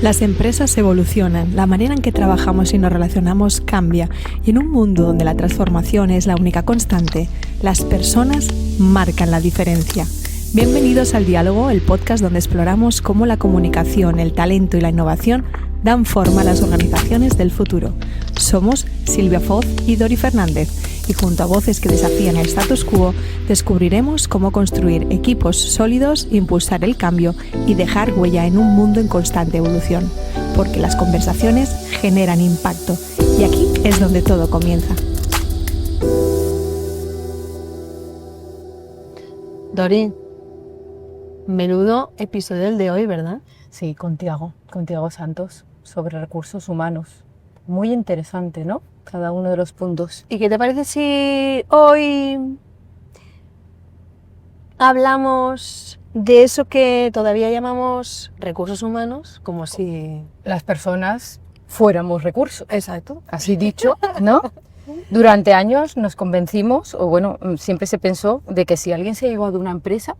Las empresas evolucionan, la manera en que trabajamos y nos relacionamos cambia, y en un mundo donde la transformación es la única constante, las personas marcan la diferencia. Bienvenidos al Diálogo, el podcast donde exploramos cómo la comunicación, el talento y la innovación dan forma a las organizaciones del futuro. Somos Silvia Foz y Dori Fernández, y junto a voces que desafían el status quo, descubriremos cómo construir equipos sólidos, impulsar el cambio y dejar huella en un mundo en constante evolución. Porque las conversaciones generan impacto, y aquí es donde todo comienza. Dori, menudo episodio el de hoy, ¿verdad? Sí, con Tiago Santos, sobre recursos humanos. Muy interesante, ¿no? Cada uno de los puntos. ¿Y qué te parece si hoy hablamos de eso que todavía llamamos recursos humanos? Como si... Las personas fuéramos recursos. Exacto. Así dicho, ¿no? Durante años nos convencimos, o bueno, siempre se pensó de que si alguien se iba de una empresa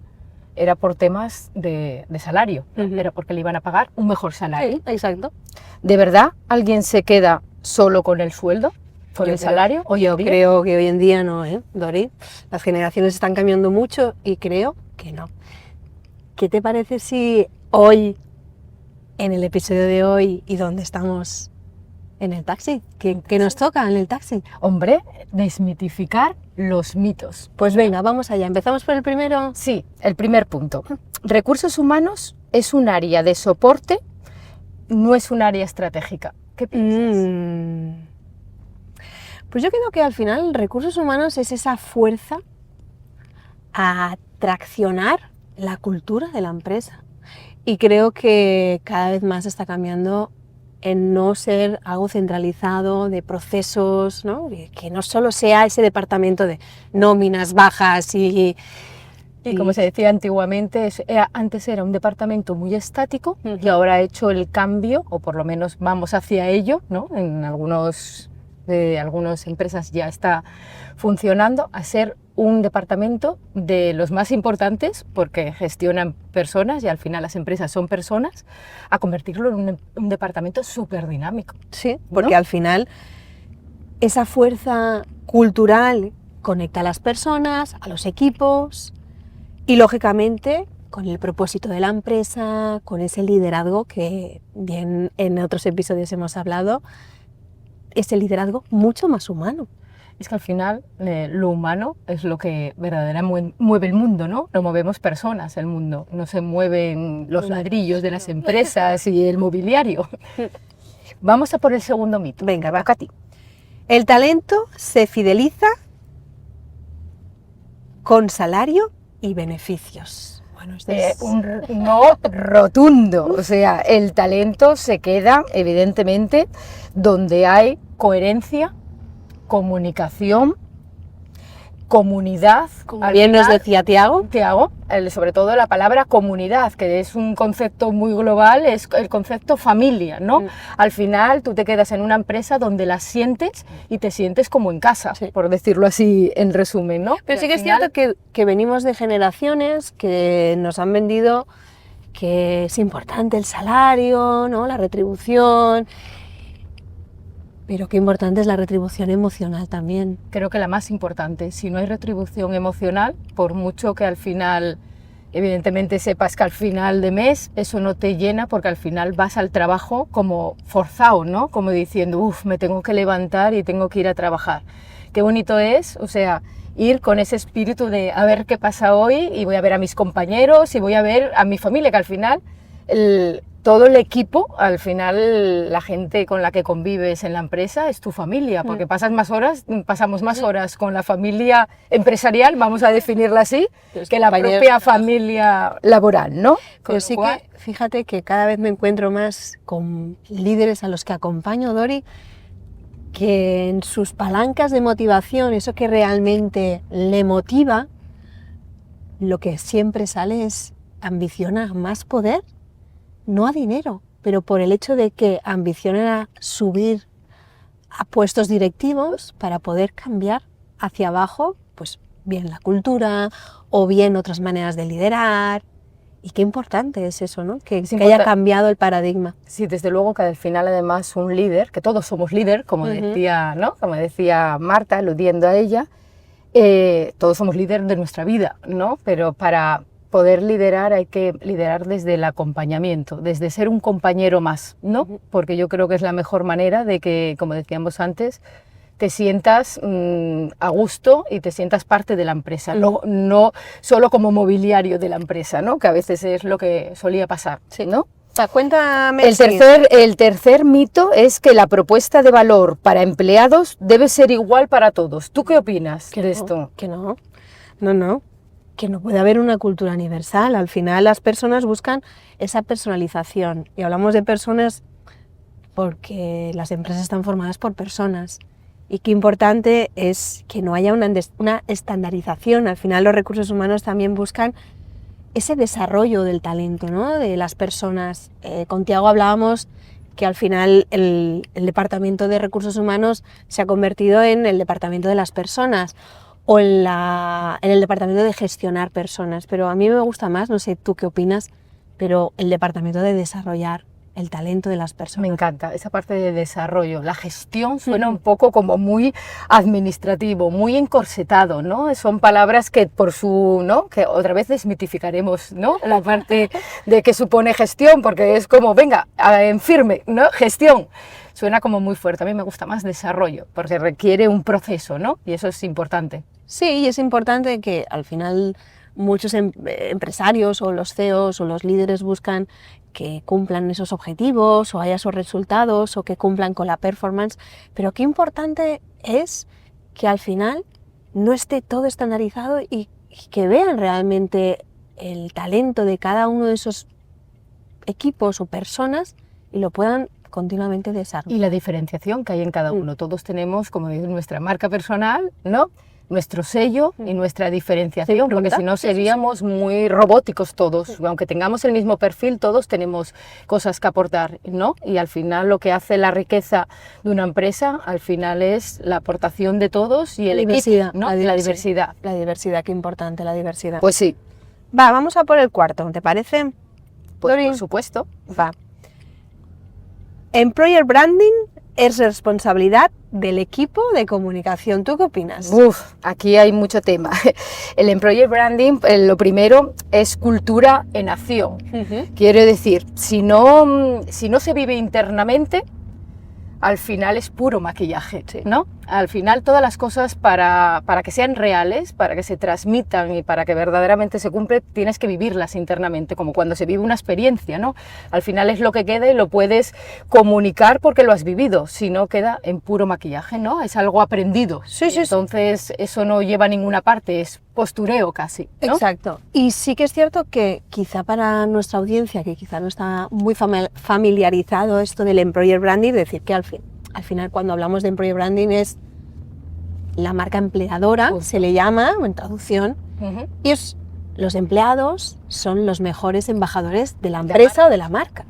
era por temas de salario, era porque le iban a pagar un mejor salario. Sí, exacto. ¿De verdad alguien se queda solo con el sueldo, con el salario? Yo creo que hoy en día no, Dori. Las generaciones están cambiando mucho y creo que no. ¿Qué te parece si hoy, en el episodio de hoy y donde estamos en el taxi, que nos toca en el taxi? Hombre, desmitificar los mitos. Pues venga, vamos allá. ¿Empezamos por el primero? Sí, el primer punto. Recursos humanos es un área de soporte, no es un área estratégica. ¿Qué piensas? Pues yo creo que al final recursos humanos es esa fuerza a traccionar la cultura de la empresa. Y creo que cada vez más está cambiando en no ser algo centralizado de procesos, ¿no? Que no solo sea ese departamento de nóminas bajas y como se decía antiguamente, antes era un departamento muy estático y ahora ha hecho el cambio, o por lo menos vamos hacia ello, ¿no? En algunas empresas ya está funcionando, a ser un departamento de los más importantes, porque gestionan personas y al final las empresas son personas, a convertirlo en un departamento súper dinámico. Sí, porque ¿no? Al final esa fuerza cultural conecta a las personas, a los equipos y lógicamente con el propósito de la empresa, con ese liderazgo que bien en otros episodios hemos hablado, ese liderazgo mucho más humano. Es que al final lo humano es lo que verdaderamente mueve el mundo, ¿no? Lo movemos personas, el mundo. No se mueven los ladrillos de las empresas y el mobiliario. Vamos a por el segundo mito. Venga, va, a ti. El talento se fideliza con salario y beneficios. Bueno, un no rotundo. O sea, el talento se queda, evidentemente, donde hay coherencia, comunicación, comunidad. Como bien nos decía Tiago, sobre todo la palabra comunidad, que es un concepto muy global, es el concepto familia, ¿no? Al final tú te quedas en una empresa donde la sientes y te sientes como en casa, sí, por decirlo así en resumen, ¿no? Pero sí que es cierto que venimos de generaciones que nos han vendido que es importante el salario, ¿no? La retribución. Pero qué importante es la retribución emocional también. Creo que la más importante. Si no hay retribución emocional, por mucho que al final, evidentemente sepas que al final de mes eso no te llena, porque al final vas al trabajo como forzado, ¿no? Como diciendo, me tengo que levantar y tengo que ir a trabajar. Qué bonito es, o sea, ir con ese espíritu de a ver qué pasa hoy y voy a ver a mis compañeros y voy a ver a mi familia, que al final todo el equipo, al final la gente con la que convives en la empresa es tu familia, porque pasamos más horas con la familia empresarial, vamos a definirla así, que la propia familia laboral, ¿no? Pero sí que, fíjate que cada vez me encuentro más con líderes a los que acompaño, Dori, que en sus palancas de motivación, eso que realmente le motiva, lo que siempre sale es ambición a más poder. No a dinero, pero por el hecho de que ambicionan a subir a puestos directivos para poder cambiar hacia abajo, pues bien la cultura o bien otras maneras de liderar. Y qué importante es eso, ¿no? Que haya importante. cambiado el paradigma. Sí, desde luego que al final además un líder, que todos somos líder, como decía, ¿no? Como decía Marta, aludiendo a ella, todos somos líder de nuestra vida, ¿no? Pero para poder liderar hay que liderar desde el acompañamiento, desde ser un compañero más, ¿no? Porque yo creo que es la mejor manera de que, como decíamos antes, te sientas a gusto y te sientas parte de la empresa, no solo como mobiliario de la empresa, ¿no? Que a veces es lo que solía pasar, ¿no? O sea, cuéntame. El tercer mito es que la propuesta de valor para empleados debe ser igual para todos. ¿Tú qué opinas de esto? Que no, que no puede haber una cultura universal. Al final las personas buscan esa personalización, y hablamos de personas porque las empresas están formadas por personas. Y qué importante es que no haya una estandarización. Al final los recursos humanos también buscan ese desarrollo del talento, ¿no? De las personas. Con Tiago hablábamos que al final el departamento de recursos humanos se ha convertido en el departamento de las personas o en el departamento de gestionar personas. Pero a mí me gusta más, no sé tú qué opinas, pero el departamento de desarrollar el talento de las personas. Me encanta esa parte de desarrollo. La gestión suena un poco como muy administrativo, muy encorsetado, ¿no? Son palabras que por su, ¿no? Que otra vez desmitificaremos, ¿no? La parte de que supone gestión, porque es como, venga, en firme, ¿no? Gestión. Suena como muy fuerte. A mí me gusta más desarrollo, porque requiere un proceso, ¿no? Y eso es importante. Sí, y es importante que al final muchos empresarios o los CEOs o los líderes buscan que cumplan esos objetivos o haya esos resultados o que cumplan con la performance, pero qué importante es que al final no esté todo estandarizado y que vean realmente el talento de cada uno de esos equipos o personas y lo puedan continuamente desarrollar. Y la diferenciación que hay en cada uno. Todos tenemos, como digo, nuestra marca personal, ¿no? Nuestro sello y nuestra diferenciación, porque si no seríamos muy robóticos todos, aunque tengamos el mismo perfil, todos tenemos cosas que aportar, ¿no? Y al final lo que hace la riqueza de una empresa, al final es la aportación de todos y el equipo, ¿no? La diversidad. La diversidad, qué importante la diversidad. Pues sí. Va, vamos a por el cuarto, ¿te parece? Pues por supuesto. Va. Employer branding es responsabilidad del equipo de comunicación. ¿Tú qué opinas? Aquí hay mucho tema. El employer branding, lo primero, es cultura en acción. Quiere decir, si no se vive internamente, al final es puro maquillaje, ¿no? Al final todas las cosas para que sean reales, para que se transmitan y para que verdaderamente se cumplen, tienes que vivirlas internamente, como cuando se vive una experiencia, ¿no? Al final es lo que queda y lo puedes comunicar porque lo has vivido, si no queda en puro maquillaje, ¿no? Es algo aprendido. Entonces eso no lleva a ninguna parte, es postureo casi, ¿no? Exacto. Y sí que es cierto que quizá para nuestra audiencia, que quizá no está muy familiarizado esto del employer branding, decir que al final cuando hablamos de employer branding es la marca empleadora, se le llama en traducción, y los empleados son los mejores embajadores de la empresa o de la marca.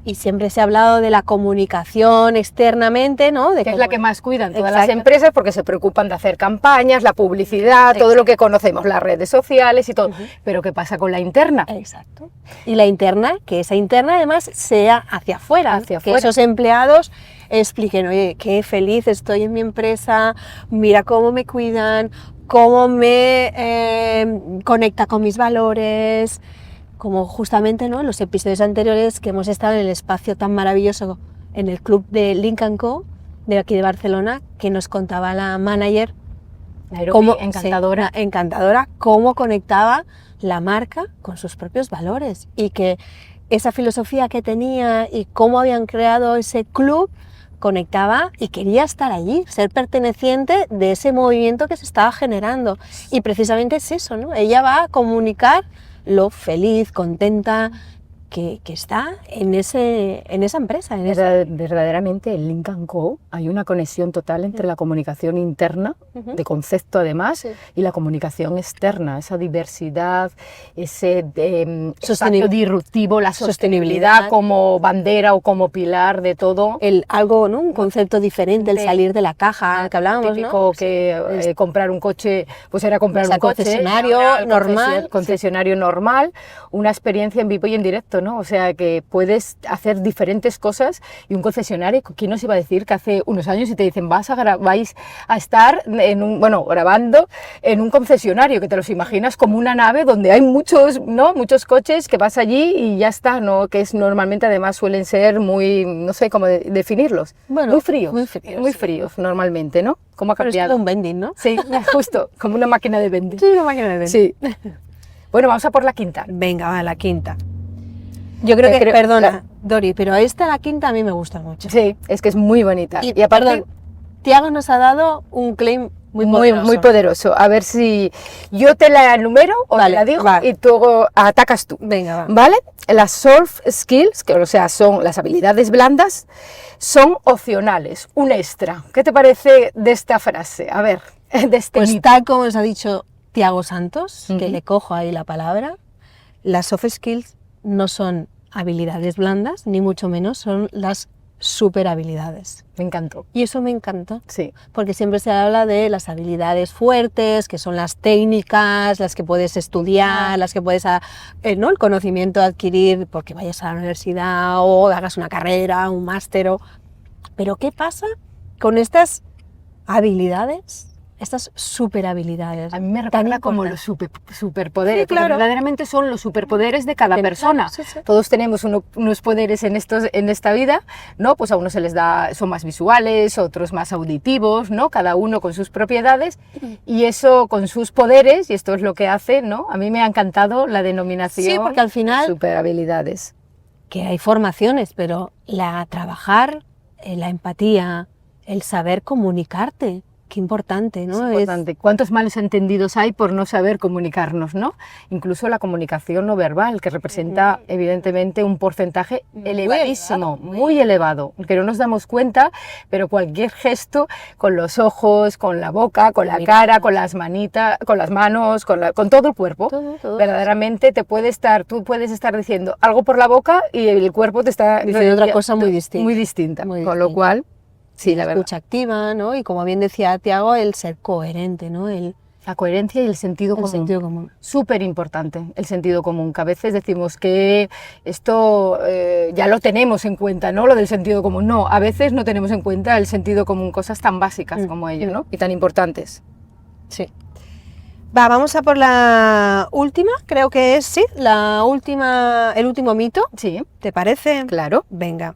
Y siempre se ha hablado de la comunicación externamente, ¿no? Que es la que más cuidan todas las empresas porque se preocupan de hacer campañas, la publicidad, todo lo que conocemos, las redes sociales y todo. Pero ¿qué pasa con la interna? Exacto. Y la interna, que esa interna además sea hacia afuera, que esos empleados expliquen, oye, qué feliz estoy en mi empresa, mira cómo me cuidan, cómo me conecta con mis valores, como justamente, ¿no?, en los episodios anteriores que hemos estado en el espacio tan maravilloso en el club de Link & Co, de aquí de Barcelona, que nos contaba la manager, Nairobi, encantadora. Encantadora, cómo conectaba la marca con sus propios valores y que esa filosofía que tenía y cómo habían creado ese club conectaba y quería estar allí, ser perteneciente de ese movimiento que se estaba generando. Y precisamente es eso, ¿no? Ella va a comunicar lo feliz, contenta que está en esa empresa. Verdaderamente en Lynk & Co hay una conexión total entre la comunicación interna, de concepto además, y la comunicación externa, esa diversidad, ese espacio disruptivo, la sostenibilidad como bandera o como pilar de todo. Algo, ¿no? Un concepto diferente, el salir de la caja que hablábamos, típico, ¿no? Que comprar un coche, pues era comprar un coche. Concesionario normal. Concesionario normal, una experiencia en vivo y en directo, ¿no? O sea, que puedes hacer diferentes cosas y un concesionario, ¿quién nos iba a decir que hace unos años y te dicen vais a estar grabando en un concesionario, que te los imaginas como una nave donde hay muchos coches, que vas allí y ya está, ¿no? Que es normalmente además suelen ser muy, no sé cómo definirlos, bueno, muy fríos normalmente, ¿no? ¿Cómo ha cambiado? Pero es como un vending, ¿no? Sí, justo, como una máquina de vending. Sí, una máquina de vending. Sí. Bueno, vamos a por la quinta. Venga, va, la quinta. Yo creo que, perdona, Dori, pero la quinta a mí me gusta mucho. Sí, es que es muy bonita. Y aparte, perdón, Tiago nos ha dado un claim muy poderoso. A ver si yo te la enumero o te la digo y tú atacas tú. Venga, va. ¿Vale? Las soft skills, que o sea, son las habilidades blandas, son opcionales, un extra. ¿Qué te parece de esta frase? A ver, de este pues mito. Tal como nos ha dicho Tiago Santos, que le cojo ahí la palabra, las soft skills no son habilidades blandas, ni mucho menos, son las super habilidades. Me encantó. Y eso me encantó. Sí. Porque siempre se habla de las habilidades fuertes, que son las técnicas, las que puedes estudiar, las que puedes, ¿no? El conocimiento adquirir porque vayas a la universidad o hagas una carrera, un máster. Pero ¿qué pasa con estas habilidades? Estas superhabilidades. A mí me recuerda como los superpoderes, sí, claro. Porque verdaderamente son los superpoderes de cada persona. Sí, sí. Todos tenemos unos poderes en esta vida, ¿no? Pues a unos se les da, son más visuales, otros más auditivos, ¿no? Cada uno con sus propiedades y eso con sus poderes, y esto es lo que hace, ¿no? A mí me ha encantado la denominación. Sí, porque al final superhabilidades. Que hay formaciones, pero trabajar, la empatía, el saber comunicarte. Qué importante, ¿no? Es importante. ¿Cuántos malos entendidos hay por no saber comunicarnos, ¿no? Incluso la comunicación no verbal, que representa evidentemente un porcentaje elevadísimo, muy elevado, que no nos damos cuenta, pero cualquier gesto con los ojos, con la boca, con la cara, con las manitas, con las manos, con todo el cuerpo, todo, verdaderamente tú puedes estar diciendo algo por la boca y el cuerpo te está diciendo otra cosa muy distinta. Muy distinta, con lo cual... Sí, la escucha activa, ¿no? Y como bien decía Tiago, el ser coherente, ¿no? La coherencia y el sentido común. Súper importante, el sentido común, que a veces decimos que esto ya lo tenemos en cuenta, ¿no? Lo del sentido común. No, a veces no tenemos en cuenta el sentido común, cosas tan básicas como ello, ¿no? Y tan importantes. Sí. Vamos a por la última, creo que es, sí, el último mito. Sí. ¿Te parece? Claro. Venga.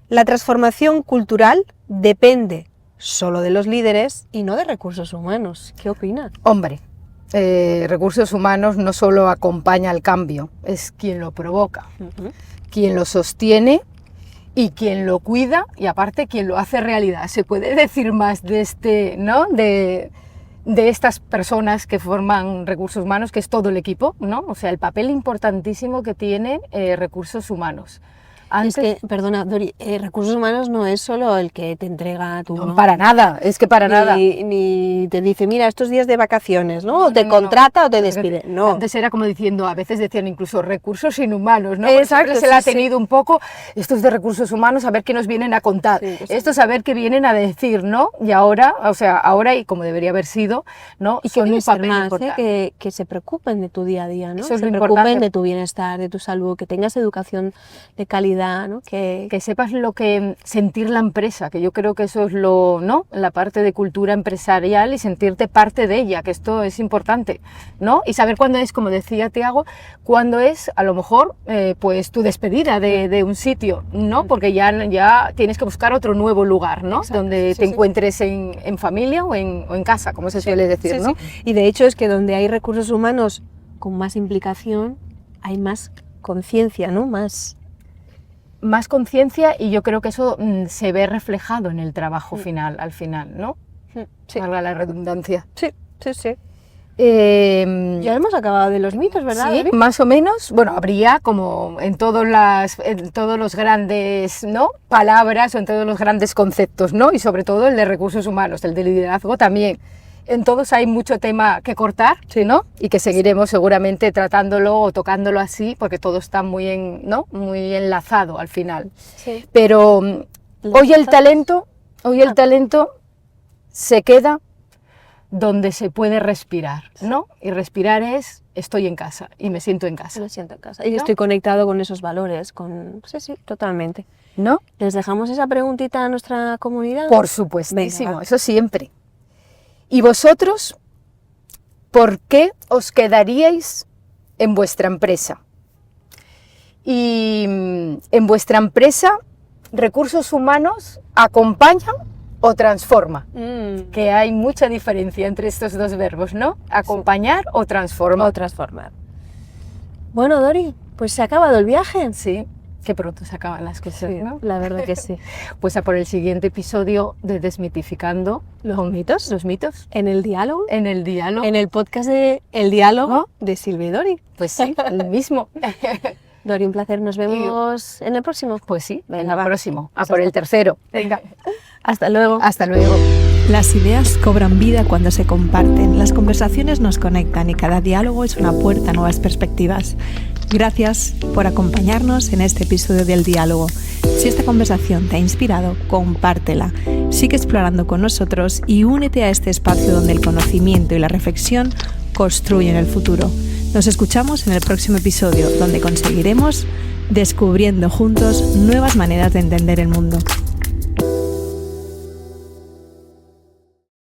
La transformación cultural depende solo de los líderes y no de recursos humanos. ¿Qué opinas? Hombre, recursos humanos no solo acompaña al cambio, es quien lo provoca, quien lo sostiene y quien lo cuida y aparte quien lo hace realidad. ¿Se puede decir más de ¿no? De estas personas que forman recursos humanos, que es todo el equipo, ¿no? O sea, el papel importantísimo que tiene recursos humanos. Es que, perdona, Dori, recursos humanos no es solo el que te entrega tu... No, para nada, es que para nada. Ni te dice, mira, estos días de vacaciones, ¿no? O te contrata o te despide, no. Antes era como diciendo, a veces decían incluso recursos inhumanos, ¿no? Exacto, se le ha tenido un poco, estos de recursos humanos, a ver qué nos vienen a contar, estos a ver qué vienen a decir, ¿no? Y ahora, o sea, ahora y como debería haber sido, ¿no? Y con un papel más, importante. Que se preocupen de tu día a día, ¿no? Eso es se preocupen de tu bienestar, de tu salud, que tengas educación de calidad, ¿no? Que sepas lo que sentir la empresa, que yo creo que eso es ¿no? La parte de cultura empresarial y sentirte parte de ella, que esto es importante, ¿no? Y saber cuándo es, como decía Tiago, cuándo es a lo mejor pues tu despedida de un sitio, ¿no? Porque ya tienes que buscar otro nuevo lugar, ¿no? Exacto, donde te encuentres en familia o en casa, como se suele decir, ¿no? Sí. Y de hecho es que donde hay recursos humanos con más implicación hay más conciencia, ¿no? Más conciencia y yo creo que eso se ve reflejado en el trabajo final, al final, ¿no? Sí. Valga la redundancia. Sí. Ya hemos acabado de los mitos, ¿verdad? Sí, Dori? más o menos. Bueno, habría como en todos los grandes, ¿no?, palabras o en todos los grandes conceptos, ¿no? Y sobre todo el de recursos humanos, el de liderazgo también. En todos hay mucho tema que cortar, ¿no? Y que seguiremos seguramente tratándolo o tocándolo así, porque todo está muy enlazado al final. Sí. Pero hoy el talento se queda donde se puede respirar, ¿no? Y respirar es, estoy en casa y me siento en casa, Me siento en casa. Y ¿no? estoy conectado con esos valores, sí, totalmente. ¿no? ¿Les dejamos esa preguntita a nuestra comunidad? Por supuestísimo, Venga, va. eso siempre. ¿Y vosotros, por qué os quedaríais en vuestra empresa? Y en vuestra empresa, ¿recursos humanos acompañan o transforma? Que hay mucha diferencia entre estos dos verbos, ¿no? Acompañar o transformar. O transformar. Bueno, Dori, pues se ha acabado el viaje. Sí, qué pronto se acaban las cosas, Sí, ¿no? la verdad que sí. Pues a por el siguiente episodio de Desmitificando Los mitos. los mitos En el diálogo. en el diálogo. En el podcast de El Diálogo de Silvia y Dori. Pues sí, el mismo. Dori, un placer. Nos vemos en el próximo. Pues sí, Venga, venga, va. próximo, a por el tercero. Venga. Hasta luego. Hasta luego. Las ideas cobran vida cuando se comparten, las conversaciones nos conectan y cada diálogo es una puerta a nuevas perspectivas. Gracias por acompañarnos en este episodio del Diálogo. Si esta conversación te ha inspirado, compártela. Sigue explorando con nosotros y únete a este espacio donde el conocimiento y la reflexión construyen el futuro. Nos escuchamos en el próximo episodio, donde conseguiremos descubriendo juntos nuevas maneras de entender el mundo.